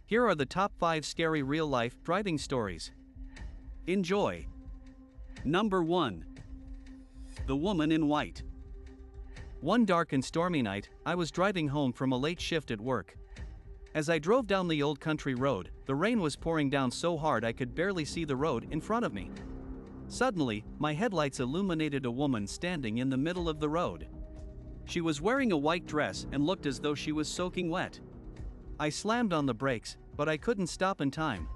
Here are the top 5 scary real-life driving stories. Enjoy. Number 1. The Woman in White. One dark and stormy night, I was driving home from a late shift at work. As I drove down the old country road, the rain was pouring down so hard I could barely see the road in front of me. Suddenly, my headlights illuminated a woman standing in the middle of the road. She was wearing a white dress and looked as though she was soaking wet. I slammed on the brakes, but I couldn't stop in time.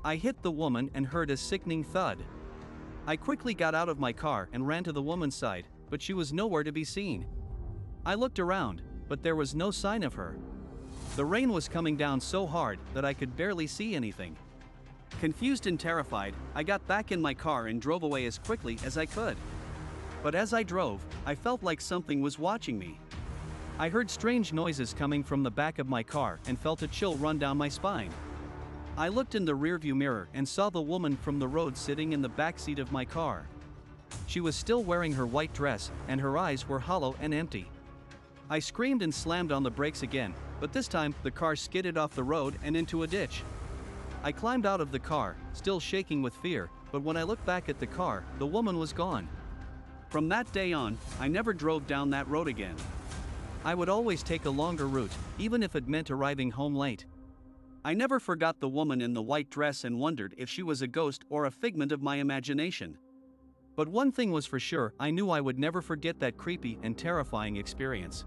I hit the woman and heard a sickening thud. I quickly got out of my car and ran to the woman's side, but she was nowhere to be seen. I looked around, but there was no sign of her. The rain was coming down so hard that I could barely see anything. Confused and terrified, I got back in my car and drove away as quickly as I could. But as I drove, I felt like something was watching me. I heard strange noises coming from the back of my car and felt a chill run down my spine. I looked in the rearview mirror and saw the woman from the road sitting in the back seat of my car. She was still wearing her white dress, and her eyes were hollow and empty. I screamed and slammed on the brakes again, but this time the car skidded off the road and into a ditch. I climbed out of the car, still shaking with fear, but when I looked back at the car, the woman was gone. From that day on, I never drove down that road again. I would always take a longer route, even if it meant arriving home late. I never forgot the woman in the white dress and wondered if she was a ghost or a figment of my imagination. But one thing was for sure, I knew I would never forget that creepy and terrifying experience.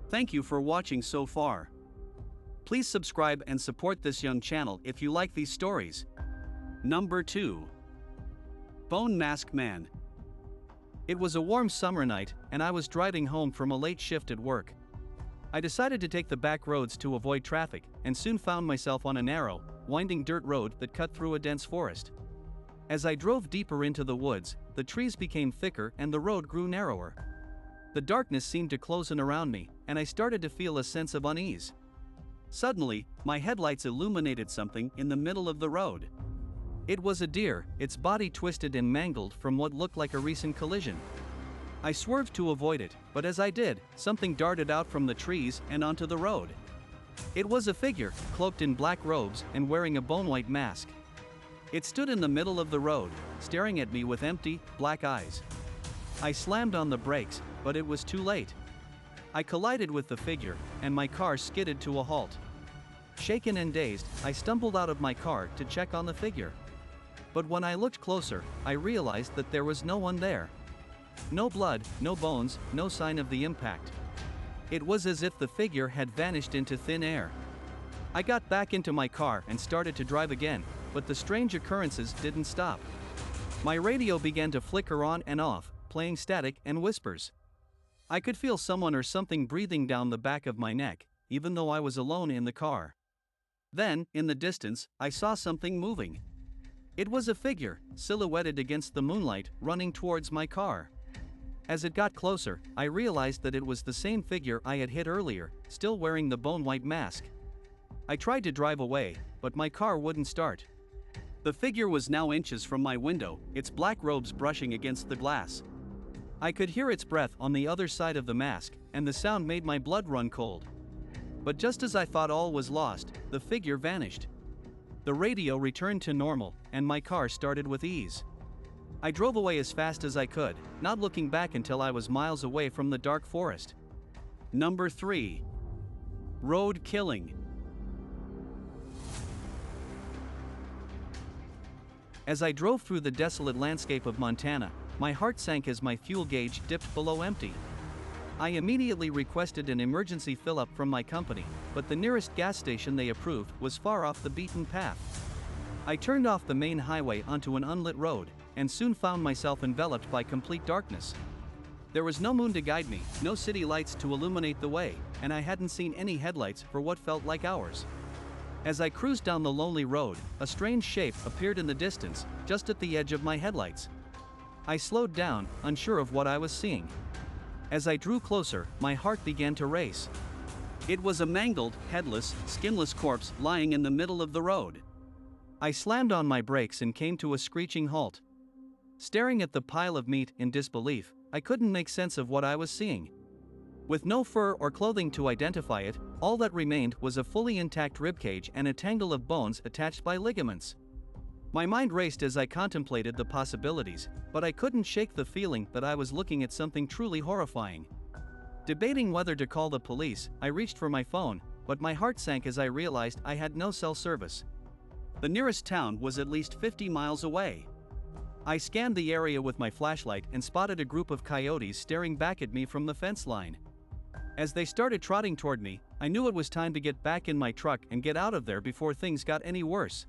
Thank you for watching so far. Please subscribe and support this young channel if you like these stories. Number 2. Bone Mask Man. It was a warm summer night, and I was driving home from a late shift at work. I decided to take the back roads to avoid traffic, and soon found myself on a narrow, winding dirt road that cut through a dense forest. As I drove deeper into the woods, the trees became thicker and the road grew narrower. The darkness seemed to close in around me, and I started to feel a sense of unease. Suddenly, my headlights illuminated something in the middle of the road. It was a deer, its body twisted and mangled from what looked like a recent collision. I swerved to avoid it, but as I did, something darted out from the trees and onto the road. It was a figure, cloaked in black robes and wearing a bone-white mask. It stood in the middle of the road, staring at me with empty, black eyes. I slammed on the brakes, but it was too late. I collided with the figure, and my car skidded to a halt. Shaken and dazed, I stumbled out of my car to check on the figure. But when I looked closer, I realized that there was no one there. No blood, no bones, no sign of the impact. It was as if the figure had vanished into thin air. I got back into my car and started to drive again, but the strange occurrences didn't stop. My radio began to flicker on and off, playing static and whispers. I could feel someone or something breathing down the back of my neck, even though I was alone in the car. Then, in the distance, I saw something moving. It was a figure, silhouetted against the moonlight, running towards my car. As it got closer, I realized that it was the same figure I had hit earlier, still wearing the bone-white mask. I tried to drive away, but my car wouldn't start. The figure was now inches from my window, its black robes brushing against the glass. I could hear its breath on the other side of the mask, and the sound made my blood run cold. But just as I thought all was lost, the figure vanished. The radio returned to normal, and my car started with ease. I drove away as fast as I could, not looking back until I was miles away from the dark forest. Number 3. Road Killing. As I drove through the desolate landscape of Montana, my heart sank as my fuel gauge dipped below empty. I immediately requested an emergency fill-up from my company, but the nearest gas station they approved was far off the beaten path. I turned off the main highway onto an unlit road, and soon found myself enveloped by complete darkness. There was no moon to guide me, no city lights to illuminate the way, and I hadn't seen any headlights for what felt like hours. As I cruised down the lonely road, a strange shape appeared in the distance, just at the edge of my headlights. I slowed down, unsure of what I was seeing. As I drew closer, my heart began to race. It was a mangled, headless, skinless corpse lying in the middle of the road. I slammed on my brakes and came to a screeching halt. Staring at the pile of meat in disbelief, I couldn't make sense of what I was seeing. With no fur or clothing to identify it, all that remained was a fully intact ribcage and a tangle of bones attached by ligaments. My mind raced as I contemplated the possibilities, but I couldn't shake the feeling that I was looking at something truly horrifying. Debating whether to call the police, I reached for my phone, but my heart sank as I realized I had no cell service. The nearest town was at least 50 miles away. I scanned the area with my flashlight and spotted a group of coyotes staring back at me from the fence line. As they started trotting toward me, I knew it was time to get back in my truck and get out of there before things got any worse.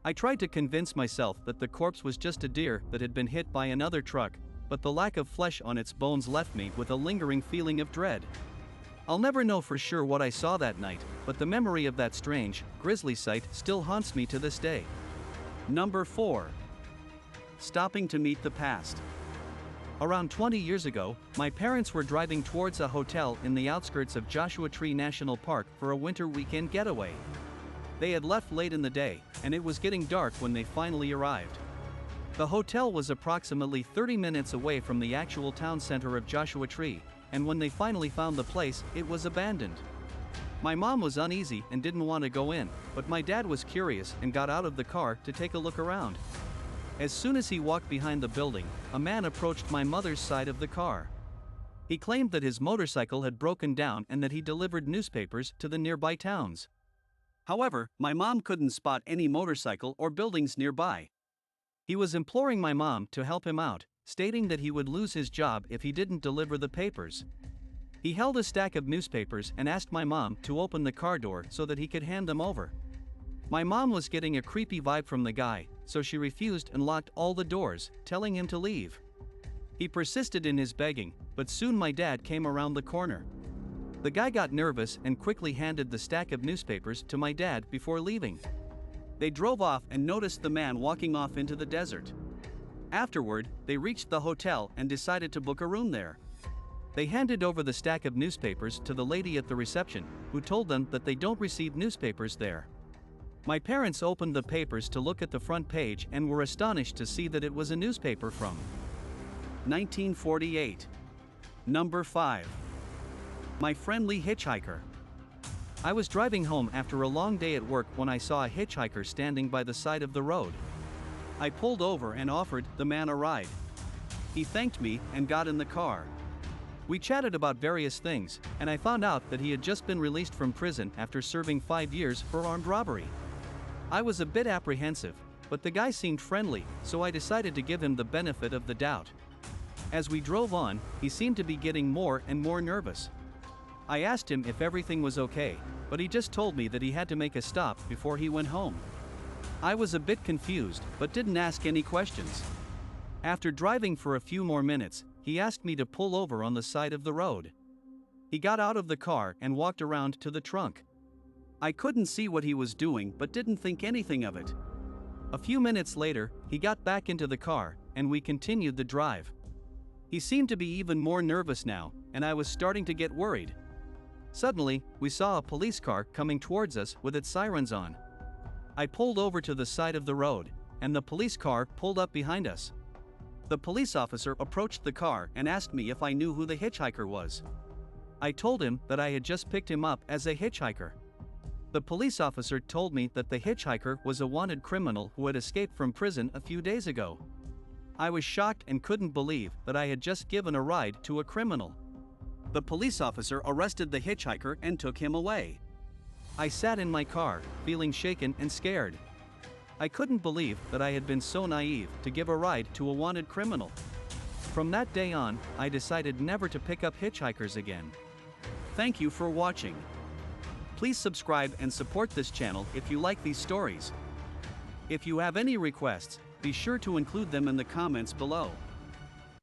I tried to convince myself that the corpse was just a deer that had been hit by another truck, but the lack of flesh on its bones left me with a lingering feeling of dread. I'll never know for sure what I saw that night, but the memory of that strange, grisly sight still haunts me to this day. Number 4. Stopping to meet the past. Around 20 years ago, my parents were driving towards a hotel in the outskirts of Joshua Tree National Park for a winter weekend getaway. They had left late in the day, and it was getting dark when they finally arrived. The hotel was approximately 30 minutes away from the actual town center of Joshua Tree, and when they finally found the place, it was abandoned. My mom was uneasy and didn't want to go in, but my dad was curious and got out of the car to take a look around. As soon as he walked behind the building, a man approached my mother's side of the car. He claimed that his motorcycle had broken down and that he delivered newspapers to the nearby towns. However, my mom couldn't spot any motorcycle or buildings nearby. He was imploring my mom to help him out, stating that he would lose his job if he didn't deliver the papers. He held a stack of newspapers and asked my mom to open the car door so that he could hand them over. My mom was getting a creepy vibe from the guy, so she refused and locked all the doors, telling him to leave. He persisted in his begging, but soon my dad came around the corner. The guy got nervous and quickly handed the stack of newspapers to my dad before leaving. They drove off and noticed the man walking off into the desert. Afterward, they reached the hotel and decided to book a room there. They handed over the stack of newspapers to the lady at the reception, who told them that they don't receive newspapers there. My parents opened the papers to look at the front page and were astonished to see that it was a newspaper from 1948. Number 5. My friendly hitchhiker. I was driving home after a long day at work when I saw a hitchhiker standing by the side of the road. I pulled over and offered the man a ride. He thanked me and got in the car. We chatted about various things, and I found out that he had just been released from prison after serving 5 years for armed robbery. I was a bit apprehensive, but the guy seemed friendly, so I decided to give him the benefit of the doubt. As we drove on, he seemed to be getting more and more nervous. I asked him if everything was okay, but he just told me that he had to make a stop before he went home. I was a bit confused, but didn't ask any questions. After driving for a few more minutes, he asked me to pull over on the side of the road. He got out of the car and walked around to the trunk. I couldn't see what he was doing but didn't think anything of it. A few minutes later, he got back into the car, and we continued the drive. He seemed to be even more nervous now, and I was starting to get worried. Suddenly, we saw a police car coming towards us with its sirens on. I pulled over to the side of the road, and the police car pulled up behind us. The police officer approached the car and asked me if I knew who the hitchhiker was. I told him that I had just picked him up as a hitchhiker. The police officer told me that the hitchhiker was a wanted criminal who had escaped from prison a few days ago. I was shocked and couldn't believe that I had just given a ride to a criminal. The police officer arrested the hitchhiker and took him away. I sat in my car, feeling shaken and scared. I couldn't believe that I had been so naive to give a ride to a wanted criminal. From that day on, I decided never to pick up hitchhikers again. Thank you for watching. Please subscribe and support this channel if you like these stories. If you have any requests, be sure to include them in the comments below.